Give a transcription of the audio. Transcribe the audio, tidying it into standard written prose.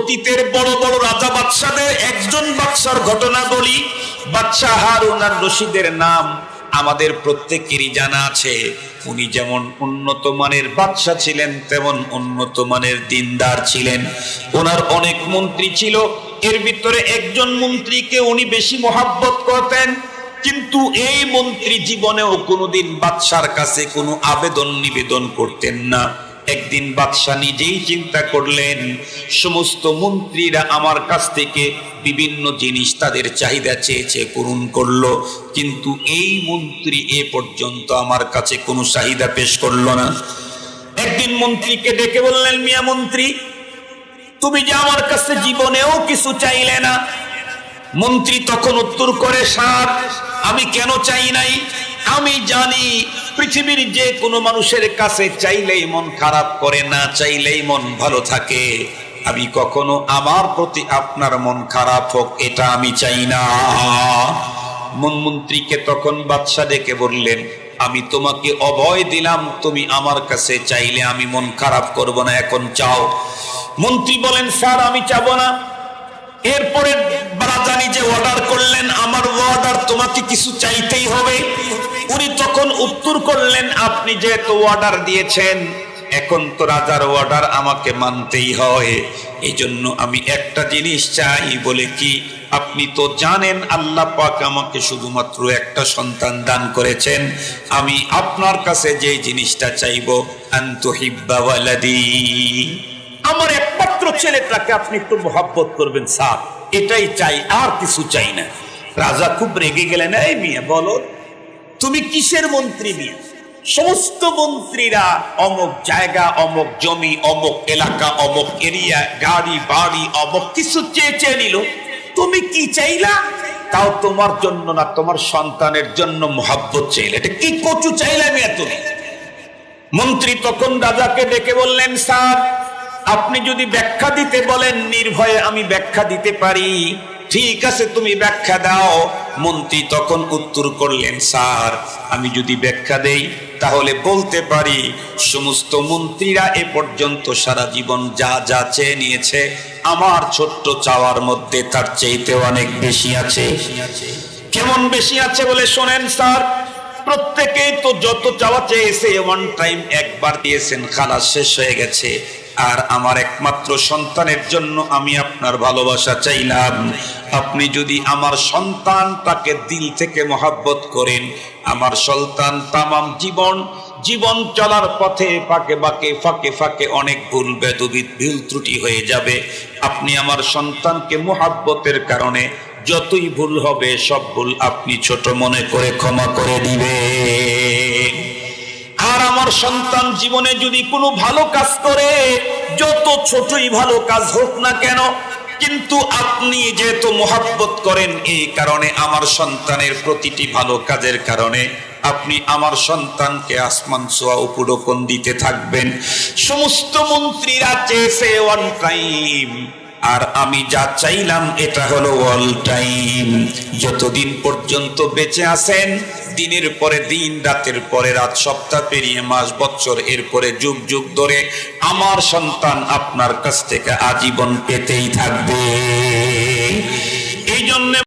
অতীতের বড় বড় রাজা বাদশাদের একজন বাদশার ঘটনা বলি। বাদশাহ হারুন আর রশিদের নাম আমাদের প্রত্যেকেরই জানা আছে। উনি যেমন উন্নত মানের বাদশা ছিলেন, তেমন উন্নত মানের দিনদার ছিলেন। ওনার অনেক মন্ত্রী ছিল, এর ভিতরে একজন মন্ত্রীকে উনি বেশি মহাব্বত করতেন। কিন্তু এই মন্ত্রী জীবনেও কোনোদিন বাদশার কাছে কোনো আবেদন নিবেদন করতেন না। একদিন বাদশা নিজেই চিন্তা করলেন, সমস্ত মন্ত্রীরা আমার কাছ থেকে বিভিন্ন জিনিস তাদের চাহিদা চেয়েছে, পূরণ করলো, কিন্তু এই মন্ত্রী এ পর্যন্ত আমার কাছে কোনো চাহিদা পেশ করলো না। একদিন মন্ত্রীকে ডেকে বললেন, মিয়া মন্ত্রী, তুমি যে আমার কাছে জীবনেও কিছু চাইলে না। মন্ত্রী তখন উত্তর করে, স্যার, আমি কেন চাই নাই? আমি জানি পৃথিবীর যে কোনো মানুষের কাছে চাইলেই মন খারাপ করে, না চাইলেই মন ভালো থাকে। আমি কখনো আমার প্রতি আপনার মন খারাপ হোক এটা আমি চাই না। মন্ত্রীকে তখন বাদশা ডেকে বললেন, আমি তোমাকে অভয় দিলাম, তুমি আমার কাছে চাইলে আমি মন খারাপ করব না, এখন চাও। মন্ত্রী বলেন, স্যার, আমি চাবো না। এরপরে রাজা নিজে অর্ডার করলেন, আমার অর্ডার, তোমাকে কিছু চাইতেই হবে। উনি তখন উত্তর করলেন, আপনি যেহেতু অর্ডার দিয়েছেন, এখন তো রাজার অর্ডার আমাকে মানতেই হয়। এই জন্য আমি একটা জিনিস চাই। বলে কি? আপনি তো জানেন আল্লাহ পাক আমাকে শুধুমাত্র একটা সন্তান দান করেছেন। আমি আপনার কাছে যে জিনিসটা চাইবো, আনতুহিব্বা ওয়ালাদি, আমার একমাত্র ছেলেটাকে আপনি একটু মহব্বত করবেন স্যার, এটাই চাই, আর কিছু চাই না। রাজা খুব রেগে গেলেন, এই মিয়া বলো, তুমি কিসের মন্ত্রী মিয়া? সমস্ত মন্ত্রীরা অমুক জায়গা, অমুক জমি, অমুক এলাকা, অমুক এরিয়া, গাড়ি বাড়ি, অমুক কিছু চেয়ে চেয়ে নিল। তুমি কি চাইলা? তাও তোমার জন্য না, তোমার সন্তানের জন্য মহব্বত চাইলে। এটা কি কচু চাইলা মিয়া তুমি? মন্ত্রী তখন রাজাকে ডেকে বললেন, স্যার, আপনি যদি ব্যাখ্যা দিতে বলেন, নির্ভয়ে আমি ব্যাখ্যা দিতে পারি। ঠিক আছে, তুমি ব্যাখ্যা দাও। মন্ত্রী তখন উত্তর করলেন, স্যার, আমি যদি ব্যাখ্যা দেই তাহলে বলতে পারি সমস্ত মন্ত্রীরা এ পর্যন্ত সারা জীবন যা যা চেয়ে নিয়েছে, আমার ছোট্ট চাওয়ার মধ্যে তার চাইতে অনেক বেশি আছে। কেমন বেশি আছে বলে শোনেন স্যার। প্রত্যেকেই তো যত চাওয়া চেয়েছে ওয়ান টাইম একবার দিয়েছেন, খালাস, শেষ হয়ে গেছে। আর আমার একমাত্র সন্তানের জন্য আমি আপনার ভালোবাসা চাইলাম। আপনি যদি আমার সন্তানটাকে দিল থেকে মহব্বত করেন, আমার সন্তান তামাম জীবন চলার পথে ফাঁকে ফাঁকে অনেক ভুল বেদবিদ, ভুল ত্রুটি হয়ে যাবে। আপনি আমার সন্তানকে মহব্বতের কারণে যতই ভুল হবে, সব ভুল আপনি ছোট মনে করে ক্ষমা করে দিবেন। আর আমার সন্তান জীবনে যদি কোনো ভালো কাজ করে, যত ছোটই ভালো কাজ হোক না কেন, কিন্তু আপনি যেহেতু মহব্বত করেন, এই কারণে আমার সন্তানের প্রতিটি ভালো কাজের কারণে আপনি আমার সন্তানকে আসমান ছোঁয়া উপঢৌকন দিতে থাকবেন। সমস্ত মন্ত্রীরা চেয়েছে ওয়ান টাইম, আর আমি যা চাইলাম এটা হলো অল টাইম। যতদিন পর্যন্ত বেঁচে আছেন, দিনের পরে দিন, রাতের পরে রাত, সপ্তাহ পেরিয়ে মাস, বছর, এরপরে যুগ যুগ ধরে আমার সন্তান আপনার কাছ থেকে আজীবন পেতেই থাকবে। এই জন্য